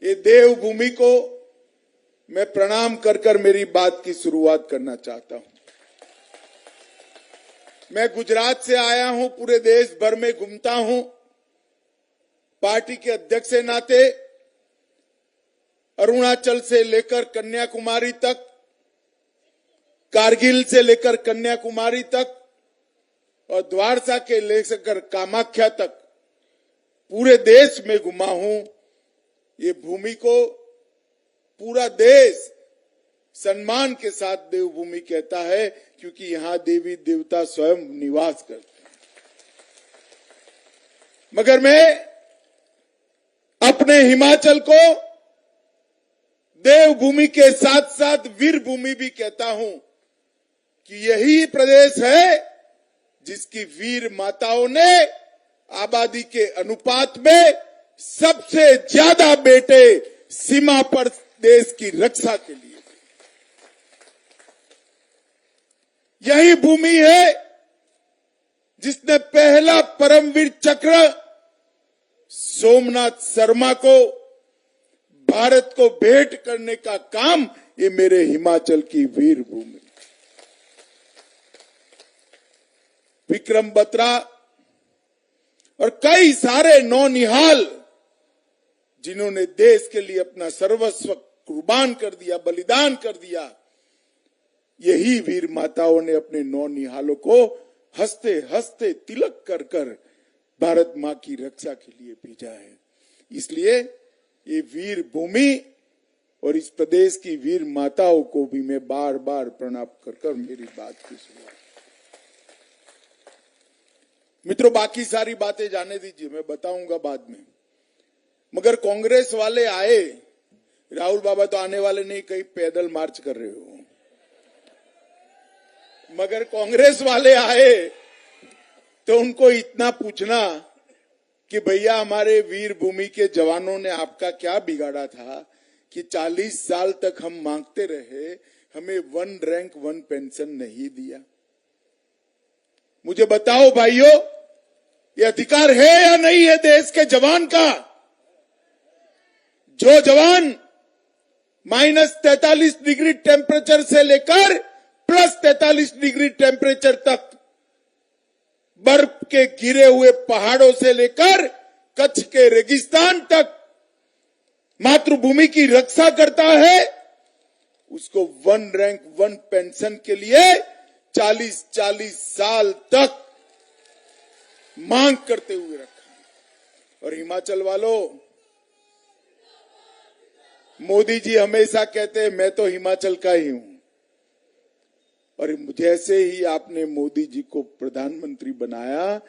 ये देवभूमि को मैं प्रणाम कर कर मेरी बात की शुरुआत करना चाहता हूं। मैं गुजरात से आया हूं, पूरे देश भर में घूमता हूं। पार्टी के अध्यक्ष के नाते अरुणाचल से लेकर कन्याकुमारी तक, कारगिल से लेकर कन्याकुमारी तक और द्वारका के लेकर कामाख्या तक पूरे देश में घुमा हूं। ये भूमि को पूरा देश सम्मान के साथ देवभूमि कहता है, क्योंकि यहां देवी देवता स्वयं निवास करते हैं। मगर मैं अपने हिमाचल को देवभूमि के साथ साथ वीर भूमि भी कहता हूं कि यही प्रदेश है जिसकी वीर माताओं ने आबादी के अनुपात में सबसे ज्यादा बेटे सीमा पर देश की रक्षा के लिए। यही भूमि है जिसने पहला परमवीर चक्र सोमनाथ शर्मा को भारत को भेंट करने का काम ये मेरे हिमाचल की वीर भूमि। विक्रम बत्रा और कई सारे नौनिहाल जिन्होंने देश के लिए अपना सर्वस्व कुर्बान कर दिया, बलिदान कर दिया, यही वीर माताओं ने अपने नौनिहालों को हंसते हंसते तिलक कर कर भारत मां की रक्षा के लिए भेजा है। इसलिए ये वीर भूमि और इस प्रदेश की वीर माताओं को भी मैं बार बार प्रणाम कर कर मेरी बात की शुरुआत। मित्रों, बाकी सारी बातें जाने दीजिए, मैं बताऊंगा बाद में। मगर कांग्रेस वाले आए, राहुल बाबा तो आने वाले नहीं, कहीं पैदल मार्च कर रहे हो, मगर कांग्रेस वाले आए तो उनको इतना पूछना कि भैया हमारे वीर भूमि के जवानों ने आपका क्या बिगाड़ा था कि 40 साल तक हम मांगते रहे, हमें 1 रैंक 1 पेंशन नहीं दिया। मुझे बताओ भाइयों, ये अधिकार है या नहीं है देश के जवान का? जो जवान -43 डिग्री टेम्परेचर से लेकर +43 डिग्री टेम्परेचर तक, बर्फ के गिरे हुए पहाड़ों से लेकर कच्छ के रेगिस्तान तक मातृभूमि की रक्षा करता है, उसको 1 रैंक 1 पेंशन के लिए 40-40 साल तक मांग करते हुए रखा है। और हिमाचल वालों, मोदी जी हमेशा कहते हैं मैं तो हिमाचल का ही हूं, और जैसे ही आपने मोदी जी को प्रधानमंत्री बनाया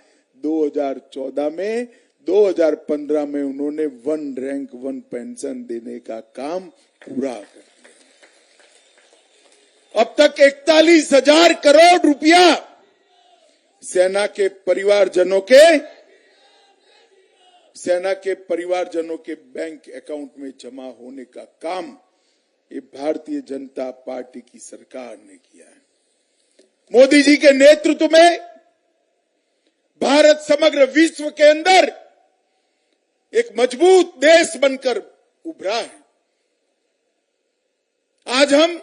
2014 में, 2015 में उन्होंने 1 रैंक 1 पेंशन देने का काम पूरा कर दिया। अब तक 41,000 करोड़ रुपया सेना के परिवारजनों के बैंक अकाउंट में जमा होने का काम ये भारतीय जनता पार्टी की सरकार ने किया है। मोदी जी के नेतृत्व में भारत समग्र विश्व के अंदर एक मजबूत देश बनकर उभरा है। आज हम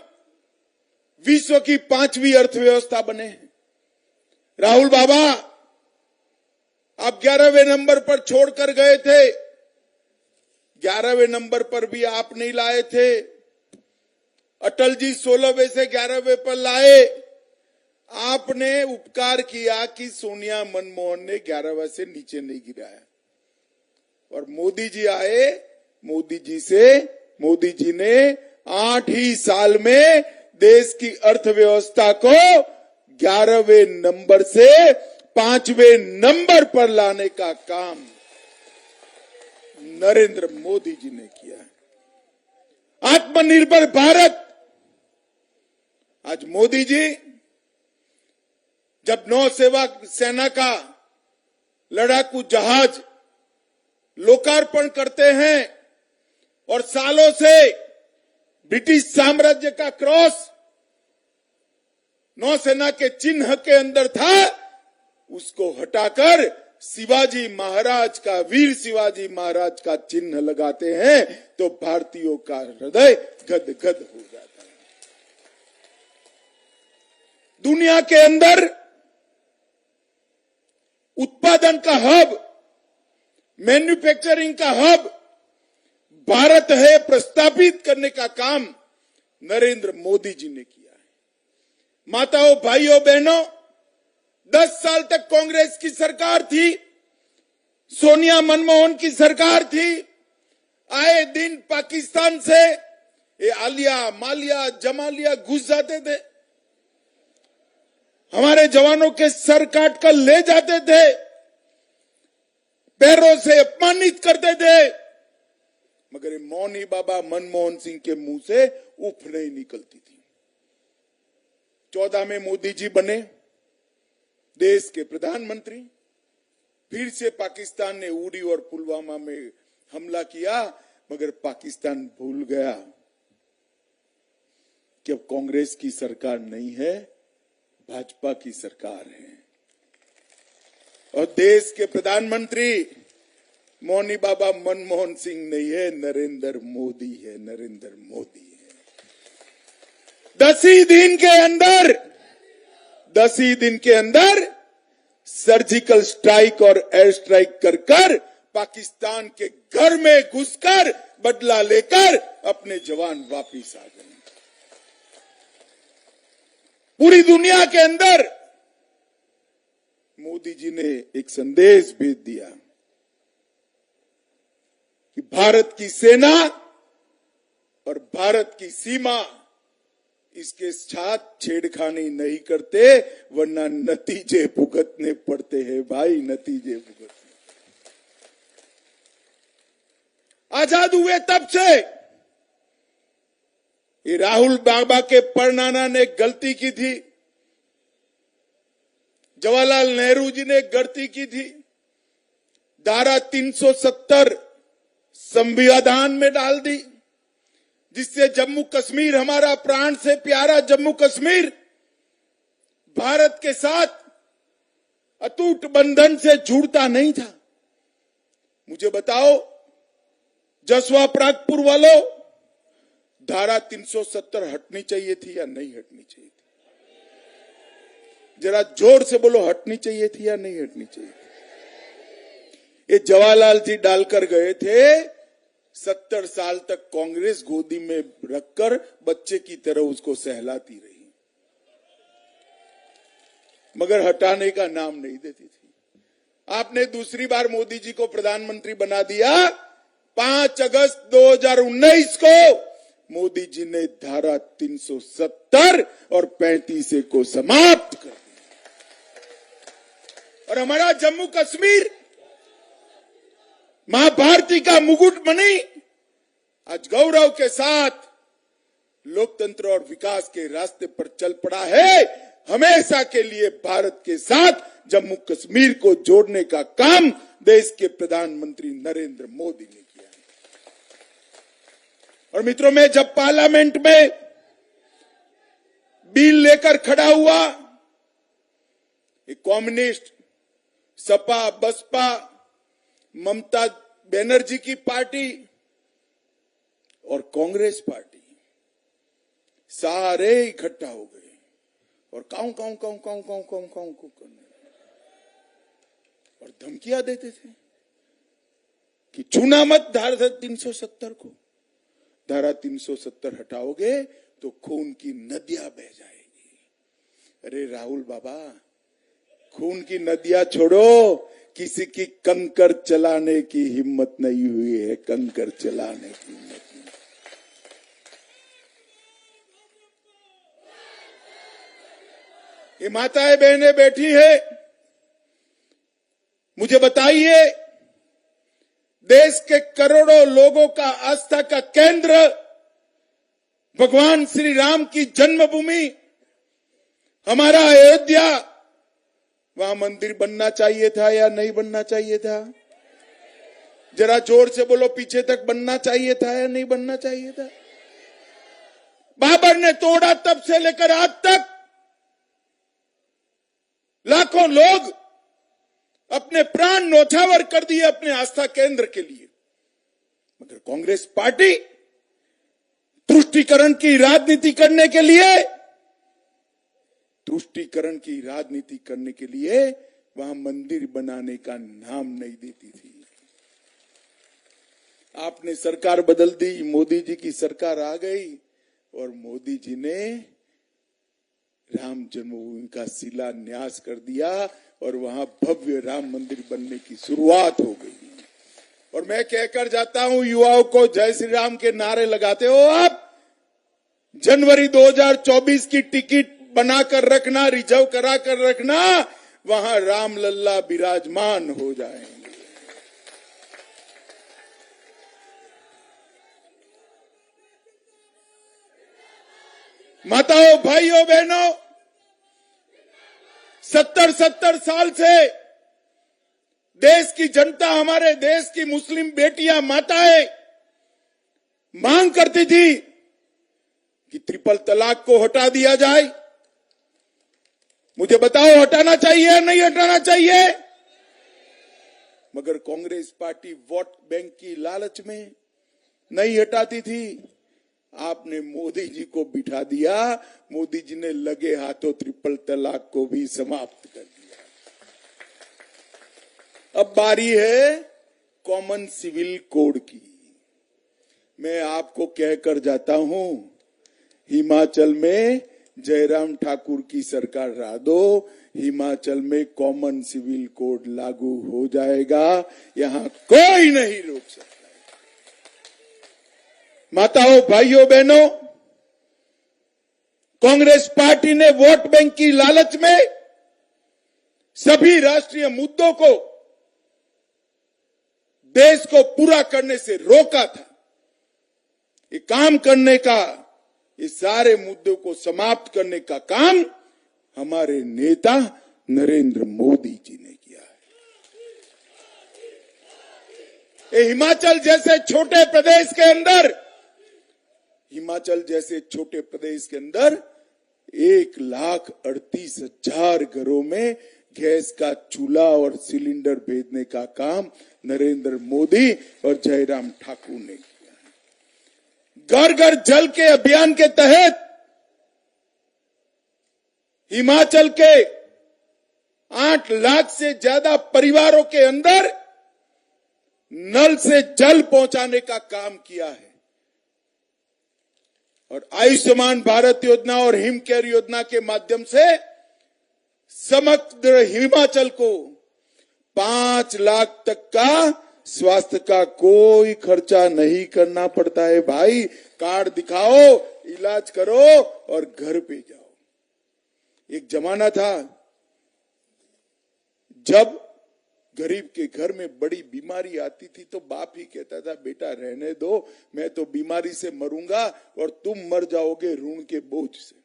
विश्व की 5वीं अर्थव्यवस्था बने हैं। राहुल बाबा, आप 11वें नंबर पर छोड़कर गए थे, 11वें नंबर पर भी आप नहीं लाए थे। अटल जी 16वें से 11वें पर लाए। आपने उपकार किया कि सोनिया मनमोहन ने 11वें से नीचे नहीं गिराया, और मोदी जी आए, मोदी जी ने 8 ही साल में देश की अर्थव्यवस्था को 11वें नंबर से 5वें नंबर पर लाने का काम नरेंद्र मोदी जी ने किया है। आत्मनिर्भर भारत। आज मोदी जी जब नौसेना सेना का लड़ाकू जहाज लोकार्पण करते हैं और सालों से ब्रिटिश साम्राज्य का क्रॉस नौसेना के चिन्ह के अंदर था, उसको हटाकर शिवाजी महाराज का, वीर शिवाजी महाराज का चिन्ह लगाते हैं तो भारतीयों का हृदय गदगद हो जाता है। दुनिया के अंदर उत्पादन का हब, मैन्युफैक्चरिंग का हब भारत है, प्रस्तावित करने का काम नरेंद्र मोदी जी ने किया है। माताओं, भाइयों, बहनों, 10 साल तक कांग्रेस की सरकार थी, सोनिया मनमोहन की सरकार थी। आए दिन पाकिस्तान से ये आलिया, मालिया, जमालिया घुस जाते थे, हमारे जवानों के सर काट कर ले जाते थे, पैरों से अपमानित करते थे, मगर ये मौनी बाबा मनमोहन सिंह के मुंह से उफ नहीं निकलती थी। 14 में मोदी जी बने देश के प्रधानमंत्री। फिर से पाकिस्तान ने उरी और पुलवामा में हमला किया, मगर पाकिस्तान भूल गया कि अब कांग्रेस की सरकार नहीं है, भाजपा की सरकार है। और देश के प्रधानमंत्री मौनी बाबा मनमोहन सिंह नहीं है, नरेंद्र मोदी है, नरेंद्र मोदी है। 10 ही दिन के अंदर सर्जिकल स्ट्राइक और एयर स्ट्राइक कर पाकिस्तान के घर में घुसकर बदला लेकर अपने जवान वापिस आ गए। पूरी दुनिया के अंदर मोदी जी ने एक संदेश भेज दिया कि भारत की सेना और भारत की सीमा इसके साथ छेड़खानी नहीं करते, वरना नतीजे भुगतने पड़ते हैं भाई, नतीजे भुगतने। आजाद हुए तब से ये राहुल बाबा के परनाना ने गलती की थी, जवाहरलाल नेहरू जी ने गलती की थी, धारा 370 संविधान में डाल दी, जिससे जम्मू कश्मीर, हमारा प्राण से प्यारा जम्मू कश्मीर भारत के साथ अटूट बंधन से जुड़ता नहीं था। मुझे बताओ जसवा प्रागपुर वालों, धारा 370 हटनी चाहिए थी या नहीं हटनी चाहिए थी? जरा जोर से बोलो, हटनी चाहिए थी या नहीं हटनी चाहिए थी? ये जवाहरलाल जी डालकर गए थे। 70 साल तक कांग्रेस गोदी में रखकर बच्चे की तरह उसको सहलाती रही, मगर हटाने का नाम नहीं देती थी। आपने दूसरी बार मोदी जी को प्रधानमंत्री बना दिया। 5 अगस्त 2019 को मोदी जी ने धारा 370 और 35 को समाप्त कर दिया और हमारा जम्मू कश्मीर मां भारती का मुकुट बनी आज गौरव के साथ लोकतंत्र और विकास के रास्ते पर चल पड़ा है। हमेशा के लिए भारत के साथ जम्मू कश्मीर को जोड़ने का काम देश के प्रधानमंत्री नरेंद्र मोदी ने किया। और मित्रों, मैं जब पार्लियामेंट में बिल लेकर खड़ा हुआ, एक कम्युनिस्ट, सपा, बसपा, ममता बनर्जी की पार्टी और कांग्रेस पार्टी सारे इकट्ठा हो गए और काऊ काऊ काऊ काऊ काऊ काऊ काऊ को करने और धमकियां देते थे कि चुना मत धारा 370 को। धारा 370 हटाओगे तो खून की नदियां बह जाएगी। अरे राहुल बाबा, खून की नदियां छोड़ो, किसी की कंकर चलाने की हिम्मत नहीं हुई है, कंकर चलाने की हिम्मत नहीं। ये माताएं बहनें बैठी है, मुझे बताइए, देश के करोड़ों लोगों का आस्था का केंद्र भगवान श्री राम की जन्मभूमि हमारा अयोध्या, वहां मंदिर बनना चाहिए था या नहीं बनना चाहिए था? जरा जोर से बोलो, पीछे तक बनना चाहिए था या नहीं बनना चाहिए था? बाबर ने तोड़ा तब से लेकर आज तक लाखों लोग अपने प्राण न्योछावर कर दिए अपने आस्था केंद्र के लिए। मगर कांग्रेस पार्टी तुष्टीकरण की राजनीति करने के लिए, तुष्टीकरण की राजनीति करने के लिए वहां मंदिर बनाने का नाम नहीं देती थी। आपने सरकार बदल दी, मोदी जी की सरकार आ गई और मोदी जी ने राम जन्मभूमि का शिलान्यास कर दिया और वहां भव्य राम मंदिर बनने की शुरुआत हो गई। और मैं कहकर जाता हूं युवाओं को, जय श्री राम के नारे लगाते हो आप, जनवरी 2024 की टिकट बनाकर रखना, रिजर्व करा कर रखना, वहां राम लल्ला विराजमान हो जाएंगे। माताओं, भाइयों, बहनों, 70 साल से देश की जनता, हमारे देश की मुस्लिम बेटियां, माताएं मांग करती थी कि ट्रिपल तलाक को हटा दिया जाए। मुझे बताओ, हटाना चाहिए या नहीं हटाना चाहिए? मगर कांग्रेस पार्टी वोट बैंक की लालच में नहीं हटाती थी। आपने मोदी जी को बिठा दिया, मोदी जी ने लगे हाथों ट्रिपल तलाक को भी समाप्त कर दिया। अब बारी है कॉमन सिविल कोड की। मैं आपको कहकर जाता हूं, हिमाचल में जयराम ठाकुर की सरकार रहा दो, हिमाचल में कॉमन सिविल कोड लागू हो जाएगा, यहां कोई नहीं रोक सकता। माताओं, भाइयों, बहनों, कांग्रेस पार्टी ने वोट बैंक की लालच में सभी राष्ट्रीय मुद्दों को, देश को पूरा करने से रोका था। ये काम करने का, ये सारे मुद्दों को समाप्त करने का काम हमारे नेता नरेंद्र मोदी जी ने किया है। ये हिमाचल जैसे छोटे प्रदेश के अंदर, हिमाचल जैसे छोटे प्रदेश के अंदर 1,38,000 घरों में गैस का चूल्हा और सिलेंडर भेजने का काम नरेंद्र मोदी और जयराम ठाकुर ने किया। घर घर जल के अभियान के तहत हिमाचल के 8 लाख से ज्यादा परिवारों के अंदर नल से जल पहुंचाने का काम किया है। और आयुष्मान भारत योजना और हिम केयर योजना के माध्यम से समग्र हिमाचल को 5 लाख तक का स्वास्थ्य का कोई खर्चा नहीं करना पड़ता है। भाई, कार्ड दिखाओ, इलाज करो और घर पे जाओ। एक जमाना था जब गरीब के घर में बड़ी बीमारी आती थी तो बाप ही कहता था, बेटा रहने दो, मैं तो बीमारी से मरूंगा और तुम मर जाओगे ऋण के बोझ से।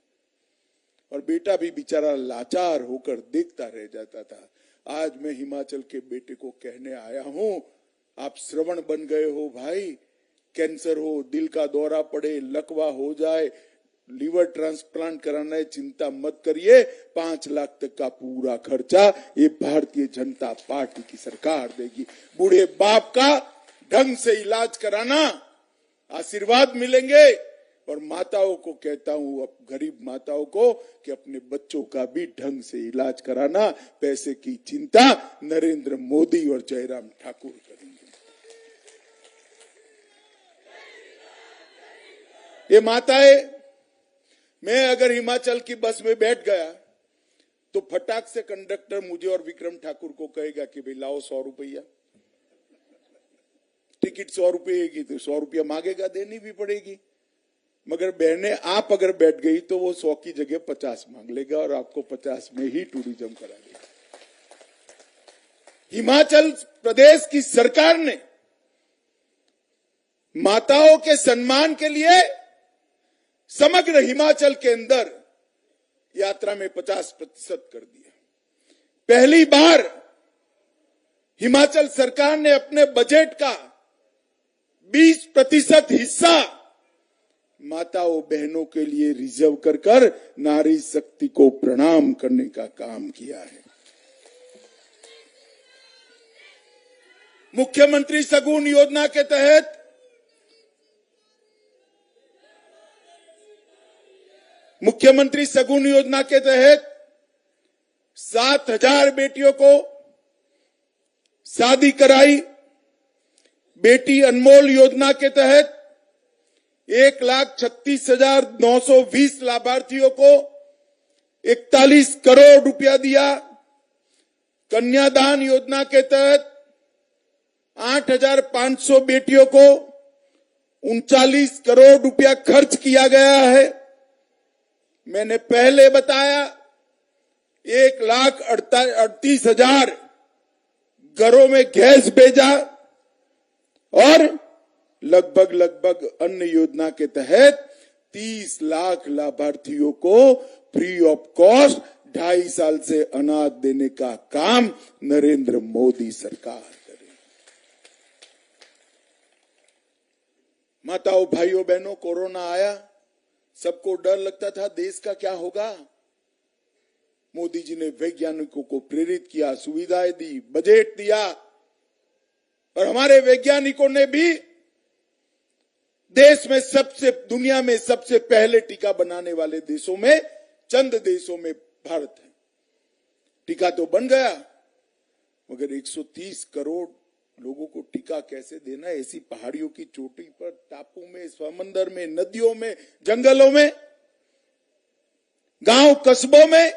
और बेटा भी बेचारा लाचार होकर देखता रह जाता था। आज मैं हिमाचल के बेटे को कहने आया हूं, आप श्रवण बन गए हो भाई, कैंसर हो, दिल का दौरा पड़े, लकवा हो जाए, लीवर ट्रांसप्लांट कराना है, चिंता मत करिए, 5 लाख तक का पूरा खर्चा ये भारतीय जनता पार्टी की सरकार देगी। बूढ़े बाप का ढंग से इलाज कराना, आशीर्वाद मिलेंगे। और माताओं को कहता हूं, गरीब माताओं को, कि अपने बच्चों का भी ढंग से इलाज कराना, पैसे की चिंता नरेंद्र मोदी और जयराम ठाकुर करेंगे। ये माताएं, मैं अगर हिमाचल की बस में बैठ गया तो फटाक से कंडक्टर मुझे और विक्रम ठाकुर को कहेगा कि भाई लाओ 100 रुपया, टिकट 100 रुपये की, तो 100 रुपया मांगेगा, देनी भी पड़ेगी। मगर बहने, आप अगर बैठ गई तो वो 100 की जगह 50 मांग लेगा और आपको 50 में ही टूरिज्म करा देगा। हिमाचल प्रदेश की सरकार ने माताओं के सम्मान के लिए समग्र हिमाचल के अंदर यात्रा में 50% कर दिया। पहली बार हिमाचल सरकार ने अपने बजट का 20% हिस्सा माताओं बहनों के लिए रिजर्व कर नारी शक्ति को प्रणाम करने का काम किया है। मुख्यमंत्री सगुन योजना के तहत मुख्यमंत्री सगुन योजना के तहत 7,000 बेटियों को शादी कराई। बेटी अनमोल योजना के तहत 1,36,920 लाभार्थियों को 41 करोड़ रुपया दिया। कन्यादान योजना के तहत 8,500 बेटियों को 39 करोड़ रुपया खर्च किया गया है। मैंने पहले बताया 1,38,000 घरों में गैस भेजा और लगभग अन्न योजना के तहत 30 लाख लाभार्थियों को फ्री ऑफ कॉस्ट 2.5 साल से अनाज देने का काम नरेंद्र मोदी सरकार करे। माताओं, भाइयों, बहनों, कोरोना आया, सबको डर लगता था देश का क्या होगा। मोदी जी ने वैज्ञानिकों को प्रेरित किया, सुविधाएं दी, बजट दिया और हमारे वैज्ञानिकों ने भी देश में दुनिया में सबसे पहले टीका बनाने वाले देशों में, चंद देशों में भारत है। टीका तो बन गया, मगर 130 करोड़ लोगों को टीका कैसे देना है? ऐसी पहाड़ियों की चोटी पर, टापू में, समंदर में, नदियों में, जंगलों में, गांव कस्बों में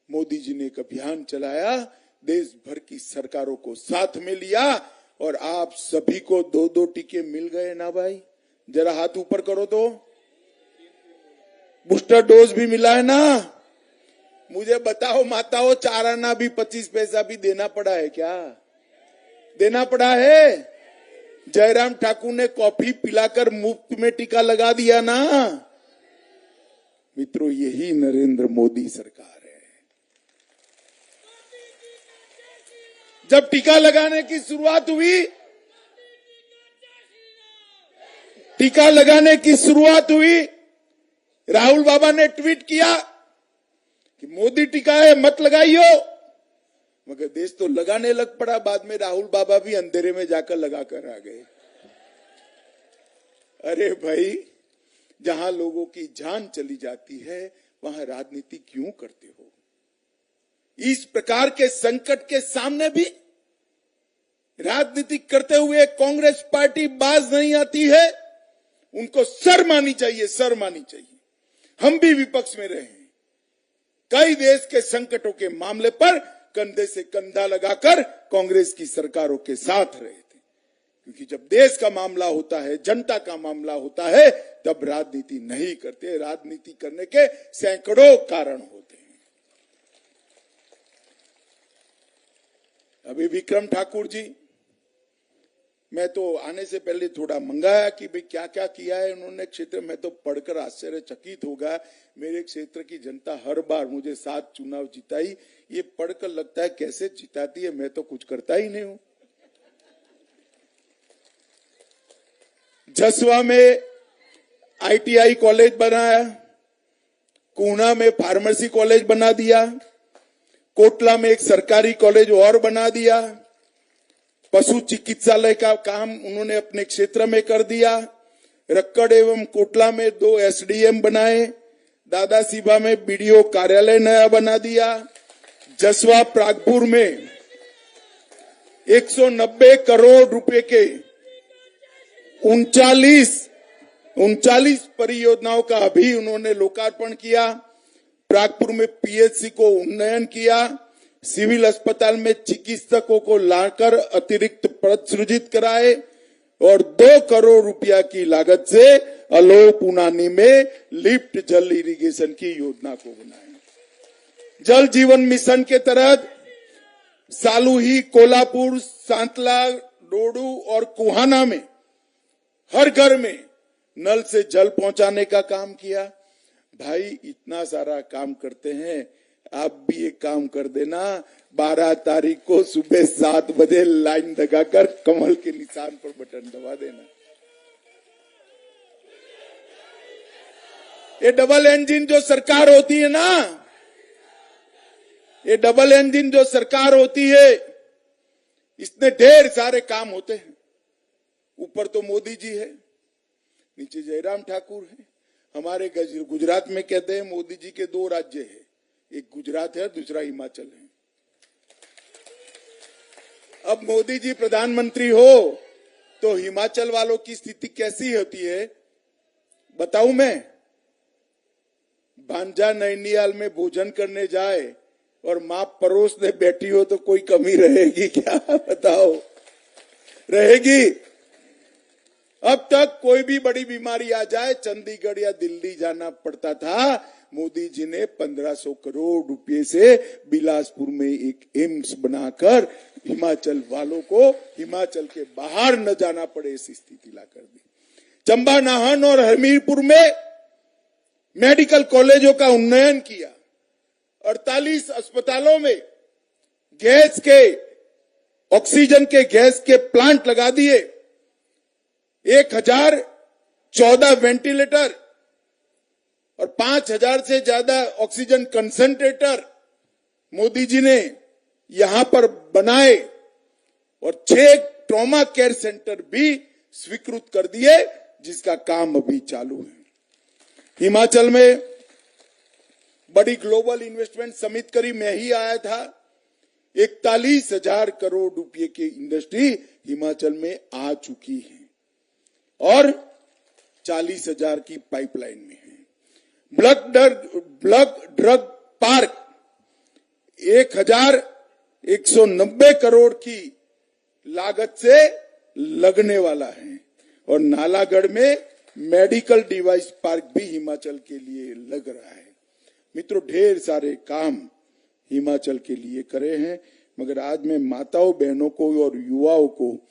मोदी जी ने एक अभियान चलाया, देश भर की सरकारों को साथ में लिया और आप सभी को 2-2 टीके मिल गए ना भाई? जरा हाथ ऊपर करो तो। बूस्टर डोज भी मिला है ना? मुझे बताओ माताओं, 4 आना भी 25 पैसा भी देना पड़ा है क्या? देना पड़ा है? जयराम ठाकुर ने कॉफी पिलाकर मुफ्त में टीका लगा दिया ना। मित्रों, यही नरेंद्र मोदी सरकार है। जब टीका लगाने की शुरुआत हुई, राहुल बाबा ने ट्वीट किया कि मोदी टीका है मत लगाइयो, मगर देश तो लगाने लग पड़ा। बाद में राहुल बाबा भी अंधेरे में जाकर लगाकर आ गए। अरे भाई, जहां लोगों की जान चली जाती है वहां राजनीति क्यों करते हो? इस प्रकार के संकट के सामने भी राजनीति करते हुए कांग्रेस पार्टी बाज नहीं आती है। उनको शर्म आनी चाहिए। हम भी विपक्ष में रहे हैं, कई देश के संकटों के मामले पर कंधे से कंधा लगाकर कांग्रेस की सरकारों के साथ रहे थे, क्योंकि जब देश का मामला होता है, जनता का मामला होता है, तब राजनीति नहीं करते। राजनीति करने के सैकड़ों कारण होते हैं। अभी विक्रम ठाकुर जी, मैं तो आने से पहले थोड़ा मंगाया कि भाई क्या क्या किया है उन्होंने क्षेत्र में, तो पढ़कर आश्चर्यचकित होगा। मेरे क्षेत्र की जनता हर बार मुझे 7 चुनाव जिताई, ये पढ़कर लगता है कैसे जिताती है, मैं तो कुछ करता ही नहीं हूं। जसवा में ITI कॉलेज बनाया, कूना में फार्मेसी कॉलेज बना दिया, कोटला में एक सरकारी कॉलेज और बना दिया, पशु चिकित्सालय का काम उन्होंने अपने क्षेत्र में कर दिया, रक्कड़ एवं कोटला में 2 SDM बनाए, दादा सिबा में BDO कार्यालय नया बना दिया, जसवा प्रागपुर में 190 करोड़ रुपए के 39 परियोजनाओं का अभी उन्होंने लोकार्पण किया। प्रागपुर में PHC को उन्नयन किया, सिविल अस्पताल में चिकित्सकों को लाकर अतिरिक्त पद सृजित कराए और 2 करोड़ रुपया की लागत से अलोह पुनानी में लिफ्ट जल इरिगेशन की योजना को बनाया। जल जीवन मिशन के तहत सालूही, कोल्हापुर, सांतला, डोडू और कुहाना में हर घर में नल से जल पहुंचाने का काम किया। भाई, इतना सारा काम करते हैं, आप भी एक काम कर देना, 12 तारीख को सुबह 7 बजे लाइन लगाकर कमल के निशान पर बटन दबा देना। ये डबल इंजन जो सरकार होती है ना, ये डबल इंजन जो सरकार होती है, इसमें ढेर सारे काम होते हैं। ऊपर तो मोदी जी है, नीचे जयराम ठाकुर है। हमारे गुजरात में कहते हैं मोदी जी के 2 राज्य है, एक गुजरात है, दूसरा हिमाचल है। अब मोदी जी प्रधानमंत्री हो तो हिमाचल वालों की स्थिति कैसी होती है बताऊं मैं? भांजा नैनियाल में भोजन करने जाए और मां परोसने बैठी हो तो कोई कमी रहेगी क्या? बताओ, रहेगी? अब तक कोई भी बड़ी बीमारी आ जाए चंडीगढ़ या दिल्ली जाना पड़ता था। मोदी जी ने 1500 करोड़ रुपए से बिलासपुर में एक एम्स बनाकर हिमाचल वालों को हिमाचल के बाहर न जाना पड़े ऐसी स्थिति ला कर दी। चंबा, नाहन और हमीरपुर में मेडिकल कॉलेजों का उन्नयन किया। 48 अस्पतालों में गैस के, ऑक्सीजन के गैस के प्लांट लगा दिए। 1014 वेंटिलेटर और 5000 से ज्यादा ऑक्सीजन कंसंट्रेटर मोदी जी ने यहां पर बनाए और 6 ट्रॉमा केयर सेंटर भी स्वीकृत कर दिए, जिसका काम अभी चालू है। हिमाचल में बड़ी ग्लोबल इन्वेस्टमेंट समिट करी, मैं ही आया था। 41,000 करोड़ रुपए की इंडस्ट्री हिमाचल में आ चुकी है और 40,000 की पाइपलाइन में है। ब्लड ड्रग पार्क 1,190 करोड़ की लागत से लगने वाला है और नालागढ़ में मेडिकल डिवाइस पार्क भी हिमाचल के लिए लग रहा है। मित्रों, ढेर सारे काम हिमाचल के लिए करे हैं, मगर आज मैं माताओं, बहनों को और युवाओं को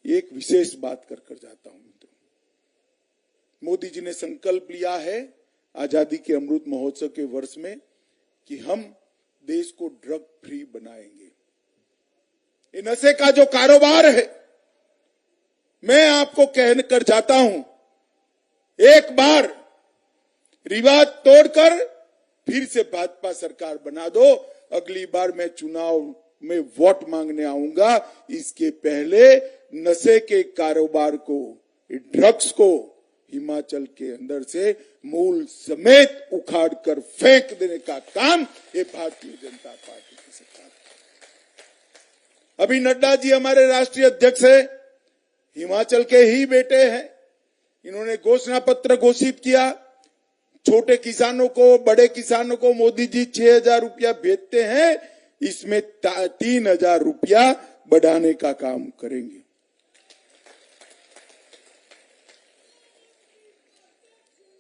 एक विशेष बात कर जाता हूं। मोदी जी ने संकल्प लिया है आजादी के अमृत महोत्सव के वर्ष में कि हम देश को ड्रग फ्री बनाएंगे। ये नशे का जो कारोबार है, मैं आपको कहकर जाता हूं, एक बार रिवाज तोड़कर फिर से भाजपा सरकार बना दो। अगली बार मैं चुनाव में वोट मांगने आऊंगा, इसके पहले नशे के कारोबार को, ड्रग्स को हिमाचल के अंदर से मूल समेत उखाड़ कर फेंक देने का काम ये भारतीय जनता पार्टी की सरकार। अभी नड्डा जी हमारे राष्ट्रीय अध्यक्ष है, हिमाचल के ही बेटे हैं। इन्होंने घोषणा पत्र घोषित किया, छोटे किसानों को, बड़े किसानों को मोदी जी 6,000 रुपया भेजते हैं, इसमें 3,000 रुपया बढ़ाने का काम करेंगे।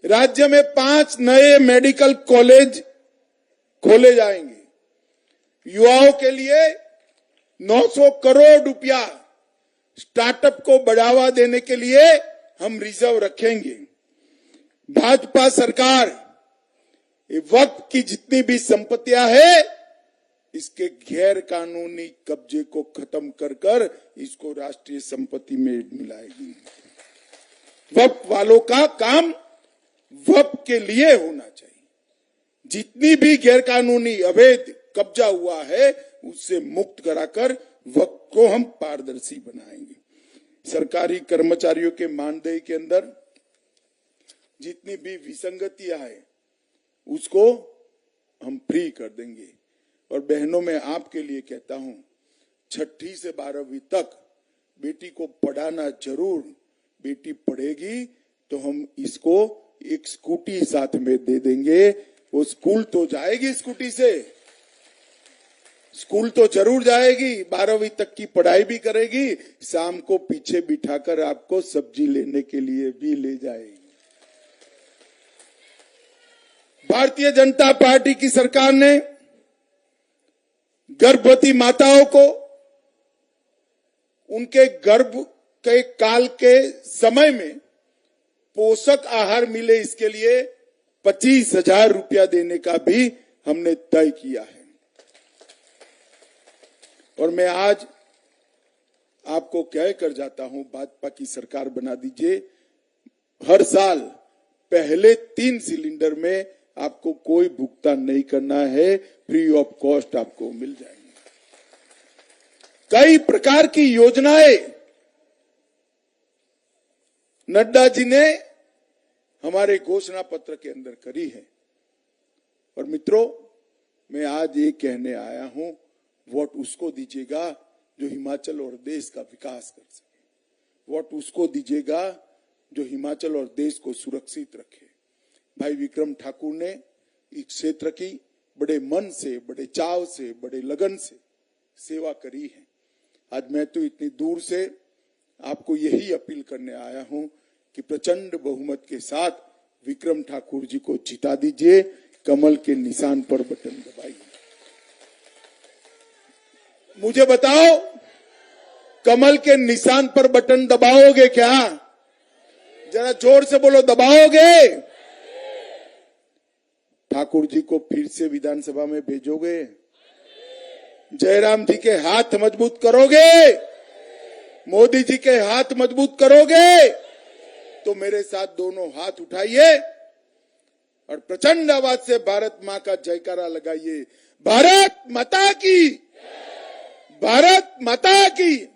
राज्य में 5 नए मेडिकल कॉलेज खोले जाएंगे। युवाओं के लिए 900 करोड़ रुपया स्टार्टअप को बढ़ावा देने के लिए हम रिजर्व रखेंगे। भाजपा सरकार वक्त की जितनी भी संपत्तियां है, इसके गैर कानूनी कब्जे को खत्म कर इसको राष्ट्रीय संपत्ति में मिलाएगी। वक्त वालों का काम वक्त के लिए होना चाहिए। जितनी भी गैरकानूनी अवैध कब्जा हुआ है, उससे मुक्त कराकर वक्त को हम पारदर्शी बनाएंगे। सरकारी कर्मचारियों के मानदेय के अंदर जितनी भी विसंगतियां है, उसको हम फ्री कर देंगे। और बहनों, मैं आपके लिए कहता हूं, 6ठी से 12वीं तक बेटी को पढ़ाना जरूर। बेटी पढ़ेगी तो हम इसको एक स्कूटी साथ में दे देंगे। वो स्कूल तो जाएगी, स्कूटी से स्कूल तो जरूर जाएगी, 12वीं तक की पढ़ाई भी करेगी, शाम को पीछे बिठाकर आपको सब्जी लेने के लिए भी ले जाएगी। भारतीय जनता पार्टी की सरकार ने गर्भवती माताओं को उनके गर्भ के काल के समय में पोषक आहार मिले, इसके लिए 25,000 रुपया देने का भी हमने तय किया है। और मैं आज आपको कह कर जाता हूं, भाजपा की सरकार बना दीजिए। हर साल पहले 3 सिलेंडर में आपको कोई भुगतान नहीं करना है, फ्री ऑफ कॉस्ट आपको मिल जाएंगे। कई प्रकार की योजनाएं नड्डा जी ने हमारे घोषणा पत्र के अंदर करी है। और मित्रों, मैं आज ये कहने आया हूं, वोट उसको दीजिएगा जो हिमाचल और देश का विकास कर सके। वोट उसको दीजिएगा जो हिमाचल और देश को सुरक्षित रखे। भाई विक्रम ठाकुर ने इस क्षेत्र की बड़े मन से, बड़े चाव से, बड़े लगन से सेवा करी है। आज मैं तो इतनी दूर से आपको यही अपील करने आया हूं कि प्रचंड बहुमत के साथ विक्रम ठाकुर जी को जिता दीजिए, कमल के निशान पर बटन दबाइए। मुझे बताओ, कमल के निशान पर बटन दबाओगे क्या? जरा जोर से बोलो, दबाओगे? ठाकुर जी को फिर से विधानसभा में भेजोगे? जयराम जी के हाथ मजबूत करोगे? मोदी जी के हाथ मजबूत करोगे? तो मेरे साथ दोनों हाथ उठाइए और प्रचंड आवाज से भारत मां का जयकारा लगाइए। भारत माता की, भारत माता की।